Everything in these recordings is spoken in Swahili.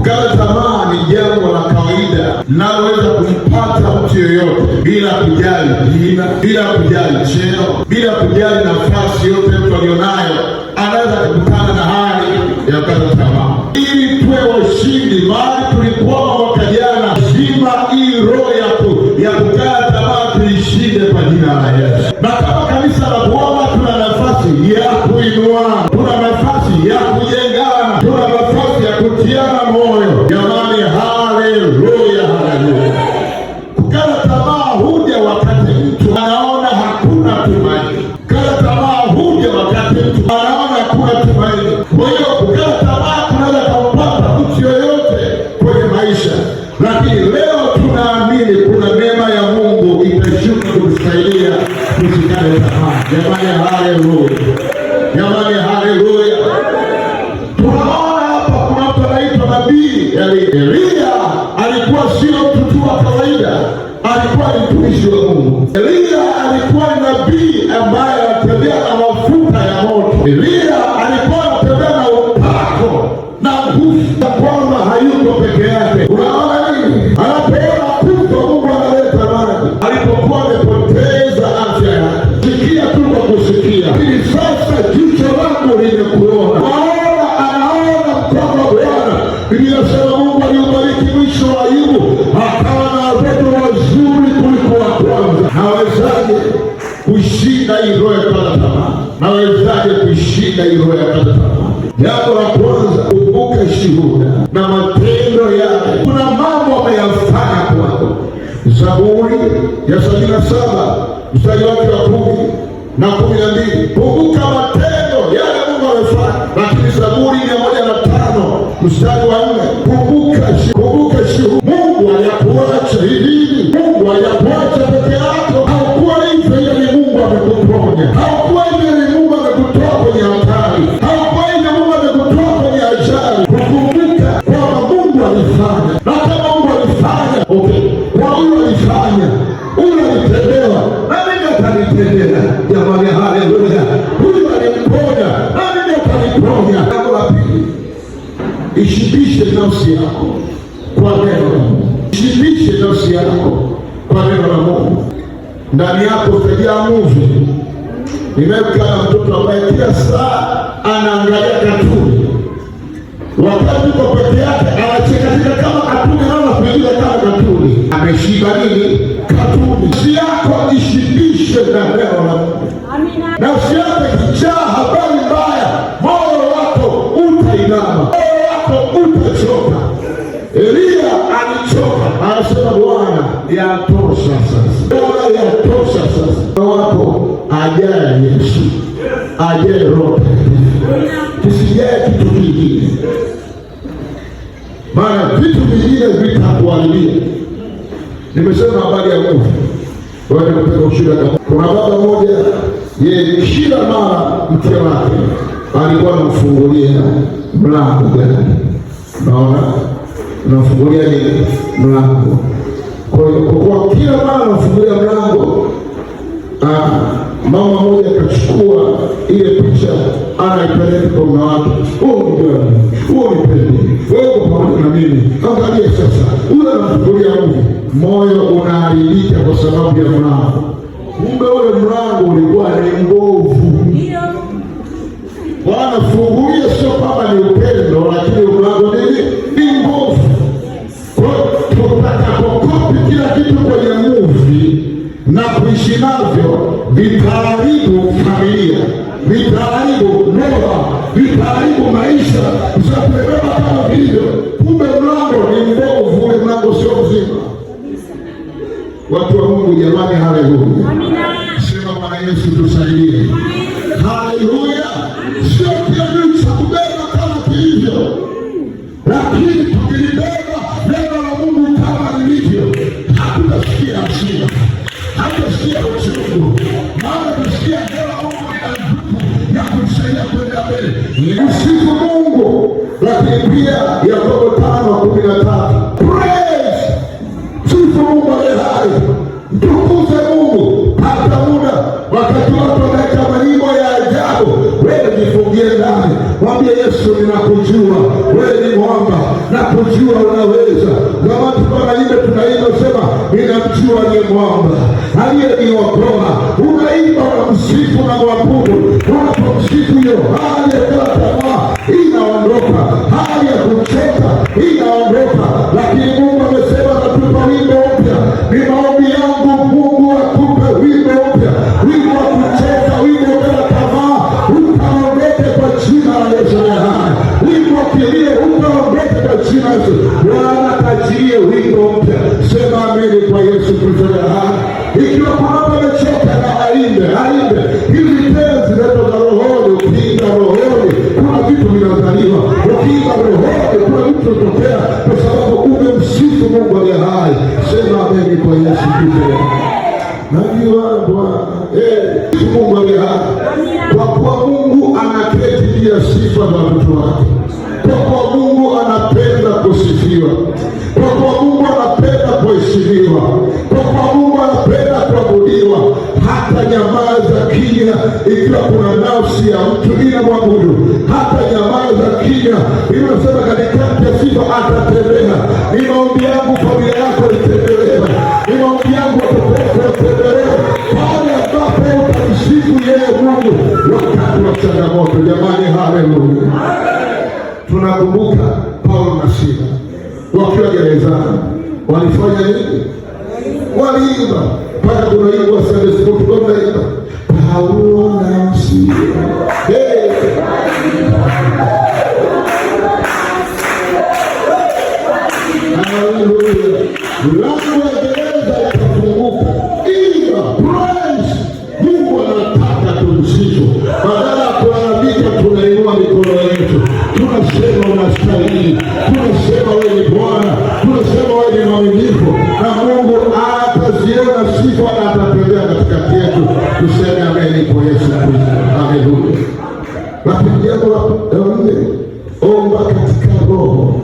Kukata tamaa ni jambo la kawaida linaloweza kumpata mtu yoyote bila kujali jina, bila kujali cheo, bila kujali nafasi yote mtu alionayo. Anaweza kukutana na hali ya kukata tamaa. Ili tuwe washindi mahali tulikuwa mwaka jana, lazima hii roho ya kukata tamaa tuishinde kwa jina la Yesu. Na kama kanisa la Bwana tuna nafasi ya kuinua, tuna nafasi ya kujengana, tuna nafasi ya kutiana moyo. Jamani, haleluya, haleluya. Kukata tamaa huja wakati mtu anaona hakuna tumaini. Kukata tamaa huja wakati mtu anaona hakuna tumaini. Kwa hiyo kukata tamaa kunaweza kumpata mtu yoyote kwenye maisha, lakini leo tunaamini kuna neema ya Mungu itashuka kutusaidia tusikate tamaa. Jamani, haleluya, jamani, haleluya. Tunaona hapa kuna mtu anaitwa nabii Elia. Alikuwa sio mtu tu wa kawaida, alikuwa ni mtumishi wa Mungu. Elia alikuwa ni nabii ambaye anatembea na mafuta ya moto. Elia alikuwa anatembea na upako na nguvu, kwamba hayuko peke yake. Unaona nini? Anapoona kufa, Mungu analeta maji. Alipokuwa amepoteza afya yake, sikia tu kwa kusikia, ili sasa jicho langu limekuona. Anaona mkono wa Bwana. Biblia inasema Mungu aliubariki mwisho wa Ayubu, akawa na watoto wazuri kuliko wa kwanza. Nawezaje kushinda hii roho ya kukata tamaa? Nawezaje kushinda hii roho ya kukata tamaa? Jambo la kwanza, kumbuka shuhuda na matendo yake. Kuna mambo ameyafanya kwako. Zaburi ya 77 mstari wake wa 10 na 12, kumbuka matendo yale Mungu amefanya. Lakini Zaburi 105 mstari wa 4, kumbuka shuhuda. Mungu hajakuacha hivi. Mungu hajakuacha peke yako. Haukuwa hivyo ili Mungu amekuponya. Haukuwa hivyo ili Mungu amekutoa kwenye hatari. Haukuwa hivyo Mungu amekutoa kwenye ajali. Kukumbuka kwamba Mungu alifanya. Na kama Mungu alifanya, kwa huyo alifanya, huyo alitendewa, na mimi atanitendea. Jamani, haleluya. Huyo alimponya, na mimi ataniponya. Jambo la pili, ishibishe nafsi yako kwa neno la Mungu. Ishibishe nafsi yako kwa neno la Mungu. Ndani yako utajaa nguvu. Nimekutana na mtoto ambaye kila saa anaangalia katuni. Wakati uko peke yake anacheka kama katuni, naona kuingia kama katuni. Ameshiba nini? Katuni. Nafsi yako ishibishe na neno la Mungu. Amina. Nafsi yako ikijaa habari mbaya, moyo wako utainama, moyo wako utachoka. Elia alichoka, anasema Bwana, yatosha sasa. Bwana, yatosha sasa. Wako ajaye Yesu, ajaye Roho Mtakatifu, kisijaye kitu kingine, maana vitu vingine vitakuharibia. Nimesema habari ya nguvu. Wewe unapenda ushuhuda. Kuna baba mmoja, yeye kila mara mke wake alikuwa anamfungulia mlango gani? Naona unafungulia nini? Mlango. Kwa hiyo kwa kila mara anafungulia mlango, mama mmoja akachukua ile picha, anaipeleka kwa mume wake. Huo ni pendi. Wewe pamoja na mimi. Angalia sasa. Ule anafungulia mlango. Moyo unaharibika kwa sababu ya mlango. Kumbe ule mlango ulikuwa ni mbovu. Bwana, fungulia sio kama ni upendo, lakini mlango ni mbovu. Tutakapokopi kila kitu kwenye movie na kuishi navyo, vitaharibu familia, vitaharibu ndoa, vitaharibu maisha. Usipeleka kama hivyo, kumbe mlango ni mbovu, ule mlango sio mzima. Watu wa Mungu, jamani, haleluya. Amina. Sema Bwana Yesu tusaidie. Haleluya. Sio kila mtu kubeba kama kilivyo, lakini tukilibeba neno la Mungu kama lilivyo, hatutasikia hasira, hatutasikia uchungu, maana tutasikia neno la Mungu lina nguvu ya kutusaidia kwenda mbele. Msifu Mungu. Lakini pia Yakobo 5:13, praise, sifu Mungu aliye hai, mtukuze Mungu hata muda. Wakati watu wanaweka manyimbo ya ajabu, wewe jifungie ndani, mwambie Yesu, ninakujua wewe ni mwamba na kujua unaweza. Kama tunaimba sema ninamjua ni mwamba aliyeniokoa. Unaimba na msifu na mwabudu. Unapomsifu hiyo hali ya tamaa inaondoka, hali ya kuchoka inaondoka. Lakini Mungu amesema natupa wimbo mpya. Ni maombi yangu Mungu atupe wimbo mpya, wimbo wa kuchoka, wimbo wa tamaa ukaondoke kwa jina la Yesu. Wimbo wa kilio ukaondoke kwa jina la Yesu. Bwana kajilie wimbo mpya. Sema ameni kwa Yesu Kristo. Ikiwa kuna amechoka na aimbe. Hizi tenzi zinatoka rohoni. Ukiimba rohoni kuna vitu vinazaliwa. Ukiimba rohoni kuna vitu vinatokea, kwa sababu umemsifu Mungu aliye hai. Sema ameni kwa Yesu Kristo. Najua Bwana Mungu aliye hai, kwa kuwa Mungu anaketi juu ya sifa za watu wake. Kwa kuwa Mungu anapenda kusifiwa. Kwa kuwa Mungu anapenda kuheshimiwa. Kwa kuwa Mungu anapenda kuabudiwa. Hata nyamaza kimya ikiwa kuna nafsi ya mtu inamwabudu. Hata nyamaza kimya. Inasema katikati ya sifa atatembea. Ni maombi yangu familia yako itembelewe. Ni maombi yangu watoto wako watembelewe. Pale ambapo utamsifu yeye Mungu wakati wa changamoto. Jamani, haleluya. Tunakumbuka Paulo na Sila wakiwa gerezani walifanya nini? Waliimba. Mpaka tunaimba Sunday school, tunaimba Paulo na Sila. Haleluya. Mlango wa gereza ikafunguka. Imba, praise. Mungu anataka tumsifu. Badala ya kulalamika tunainua mikono yetu. Tunasema unastahili. Tunasema wewe ni Bwana. Tunasema wewe ni mwaminifu. Na Mungu ataziona sifa na atatembea katikati yetu. Tuseme ameni kwa Yesu Kristo. Haleluya. Lakini jambo la nne, omba katika roho.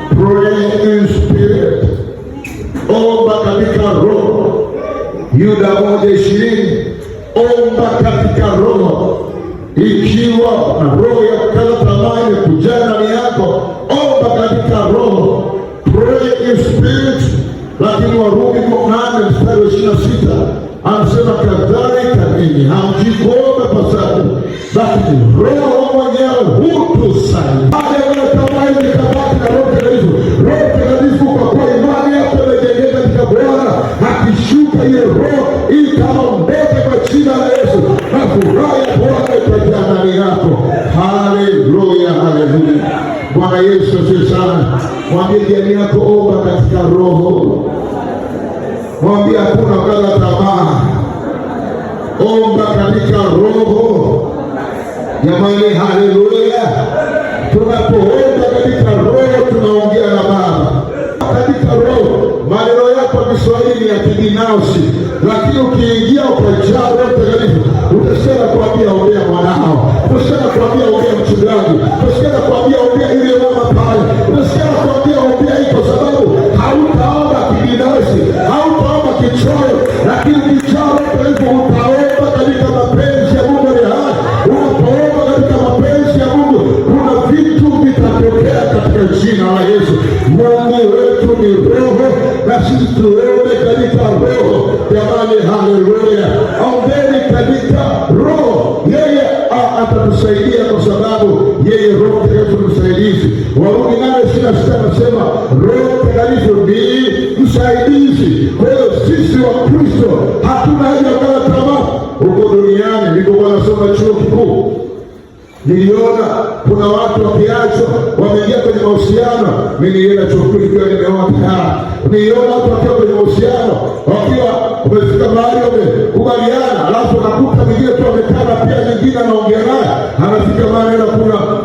Pray in spirit. Omba katika roho. Yuda 1:20. Omba katika roho. Ikiwa na roho ya kukata tamaa imekujaa ndani yako, omba katika roho. Pray in spirit. Lakini Warumi 8:26 anasema kadhalika ninyi hamjikuomba kwa sababu, lakini Roho mwenyewe hutusaidia. Tamaa ikabaki na Roho Mtakatifu. Roho Mtakatifu kwa kuwa imani yako imejengeka katika Bwana, akishuka ile Roho ikaondoke kwa jina la Yesu, na furaha ya Bwana itajaa ndani yako. Haleluya, haleluya. Bwana Yesu asifiwe sana. Mwambie jirani yako omba katika roho. Mwambie hakuna kukata tamaa. Omba katika roho. Jamani, haleluya. Tunapoomba katika roho tunaongea na Baba. Katika roho, maneno yako ya Kiswahili ni ya kibinafsi, lakini ukiingia ukajaa Roho Mtakatifu, utasema kuambia ombea mwanao, utasema kuambia ombea mchungaji, utasema kuambia ombea ile mama pale, utasema kuambia ombea hii, kwa sababu hautaomba kibinafsi, hautaomba kichoyo, lakini ukijaa Roho Mtakatifu utaomba katika mapenzi ya Mungu aliye hai. Unapoomba katika mapenzi ya Mungu, kuna vitu vitatokea katika jina la Yesu. Mungu wetu ni roho, na sisi tuombe katika roho. Jamani, haleluya. Ombeni katika roho. Yeye atatusaidia kwa sababu yeye Roho Mtakatifu ni msaidizi. Warumi 8:26 anasema Roho Mtakatifu ni msaidizi. Kwa hiyo sisi wa Kristo hatuna haja ya kukata tamaa. Huko duniani nilipokuwa nasoma chuo kikuu, niliona kuna watu wakiachwa wameingia kwenye mahusiano. Mimi nilienda chuo kikuu nikiwa nimeoa tayari. Niliona watu wakiwa kwenye mahusiano wakiwa wamefika mahali wamekubaliana, alafu anakuta mwingine tu amekaa pia nyingine anaongea naye, anafika mahali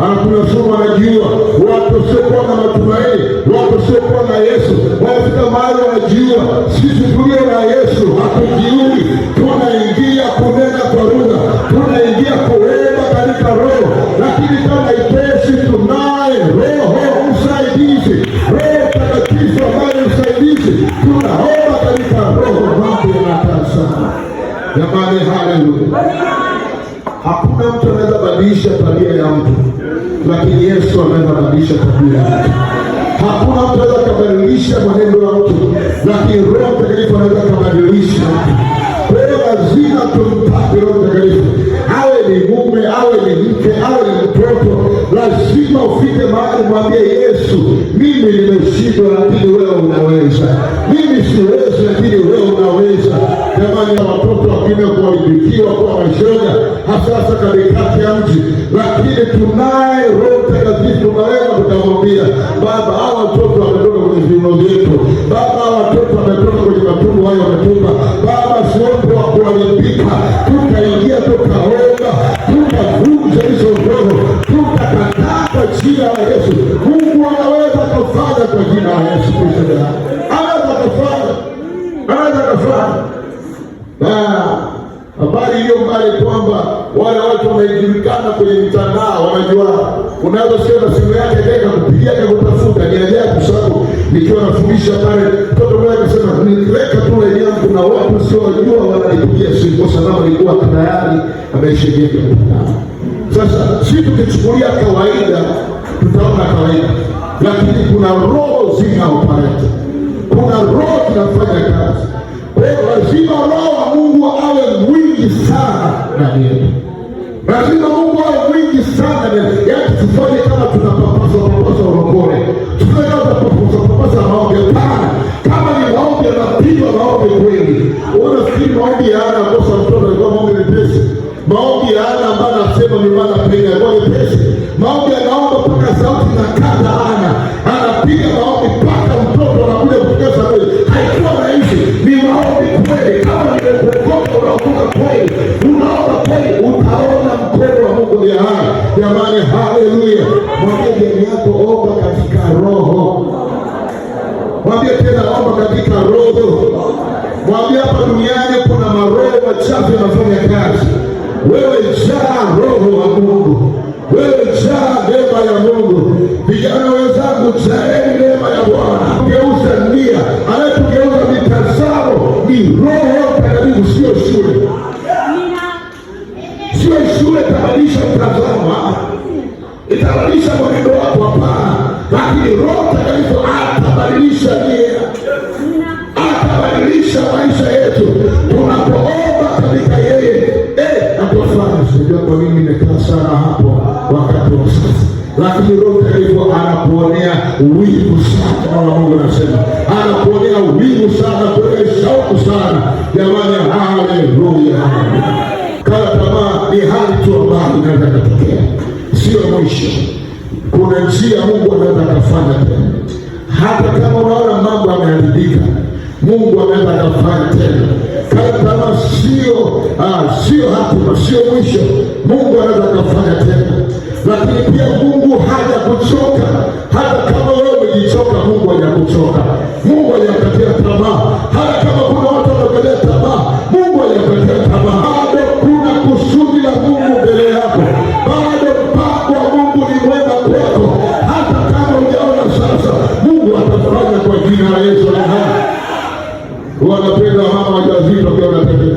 anakunywa sumu, anajiua. Watu wasiokuwa na matumaini, watu wasiokuwa na Yesu wanafika mahali wanajiua. Sisi tulio na Yesu hatujiui, tunaingia kunena kwa lugha, tunaingia kuomba katika roho. Lakini kama itoshi, tunaye Roho msaidizi, Roho Mtakatifu ambaye msaidizi. Tunaomba katika roho, mambo yanakaa sana. Jamani, haleluya. Hakuna mtu anaweza badilisha tabia ya mtu. lakini Yesu anaweza kubadilisha tabia yake. Hakuna mtu anaweza kubadilisha mwenendo wa mtu, lakini Roho Mtakatifu anaweza kubadilisha mtu. Kwa hiyo lazima tumpate Roho Mtakatifu, awe ni mume, awe ni mke, awe ni mtoto. Lazima ufike mahali mwambie Yesu, mimi nimeshindwa, lakini wewe unaweza. Mimi siwezi, lakini wewe unaweza. Jamani, ya watoto wengine kuharibikiwa kwa mashoga, hasa katikati ya mji, lakini tunaye Roho Mtakatifu. Tunaweza tukamwambia Baba, hawa watoto wametoka kwenye viuno vyetu. Baba, hawa watoto wametoka kwenye matumbo hayo wametupa. Baba, siwepo wa kuharibika. Tutaingia, tutaomba, tutavunja hizo roho, tutakataa kwa jina la Yesu. Mungu anaweza kufanya kwa jina la Yesu Kristo. Anaweza kufanya, anaweza kufanya. Habari hiyo mbali kwamba wale watu wanajulikana kwenye mitandao, wanajua. Unaweza sio na simu yake tena kupigia na kutafuta. Ni ajabu, sababu nikiwa nafundisha pale, mtoto mmoja akasema nikiweka tu ile yangu na watu sio wajua wananipigia simu kwa sababu nilikuwa tayari ameshajenga mtandao. Sasa sisi tukichukulia kawaida tutaona kawaida, lakini kuna roho zina operate, kuna roho zinafanya kazi. Kwa hiyo lazima Roho wa Mungu awe mwingi sana ndani yetu. Lazima Mungu awe mwingi sana ndani yetu. Yaani tusifanye kama tunapapasa urokole. Tusifanye kama tunapapasa maombi. Hapana. Kama ni maombi yanapigwa maombi kweli. Unafikiri maombi ya Ana kosa mtoto alikuwa maombi mepesi? Maombi ya Ana ambayo anasema ni maana penya alikuwa mepesi. Maombi anaomba mpaka sauti na kata Ana. Anapiga maombi mpaka mtoto anakuja kupiga sauti. Haikuwa rahisi. Ni maombi kweli. Kama nimekuokoka unaokoka kweli, unaomba kweli, utaona mkono wa Mungu ya haya. Jamani, haleluya. Mwambie jirani yako, omba katika roho. Mwambie tena, omba katika roho. Mwambie hapa duniani kuna maroho machafu yanafanya kazi. Wewe jaa roho wa Mungu. Wewe jaa neema ya Mungu. Vijana wenzangu, jaeni neema ya Bwana. Geuza nia, anayetugeuza mitazamo ni Roho Mtakatifu, sio shule. Sio shule itabadilisha mtazamo, itabadilisha mwenendo wako, hapana. Lakini Roho Mtakatifu atabadilisha nia, atabadilisha maisha yetu tunapoomba katika yeye. Natufanya sijua kwa nini nimekaa sana hapo wakati wa sasa, lakini Roho Mtakatifu anakuonea wivu sana. Kama Mungu anasema anakuonea wivu sana, kuonea shauku sana. Jamani, haleluya. Kama tamaa ni hali tu ambayo inaweza kutokea, sio mwisho. Kuna njia Mungu anaweza kufanya tena. Hata kama unaona mambo yameharibika, Mungu anaweza kufanya tena. Kama tamaa sio hatima, sio mwisho. Mungu anaweza kufanya tena. Lakini pia Mungu hajakuchoka. Hata kama wewe umejichoka, Mungu hajakuchoka. Mungu hajakatia tamaa. Hata kama kuna watu wanakatia tamaa, Mungu hajakatia tamaa. Bado kuna kusudi la Mungu mbele yako. Bado mpango wa Mungu ni mwema kwako. Hata kama hujaona sasa, Mungu atafanya kwa jina la Yesu. Wanapenda mama wajawazito pia wanatembea.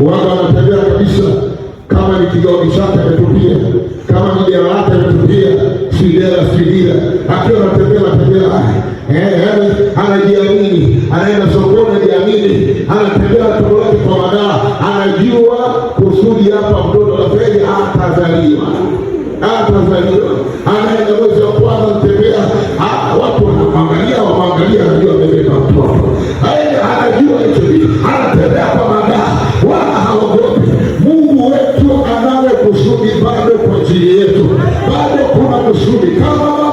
Wanatembea kabisa. Kama ni kigauni chake ametupia, kama ni dera lake ametupia, sidera akiwa anatembea anajiamini, anaenda sokoni anajiamini, anatembea tumbo lake kwa madawa, anajua kusudi hapa mtoto afeje atazaliwa, anaenda mwezi wa kwanza anatembea, watu wanamwangalia, anajua amebeba mtoto, anajua hicho, anatembea kwa madawa, wala haogopi. Mungu wetu anawe kusudi bado kwa ajili yetu, bado kuna kusudi. Kama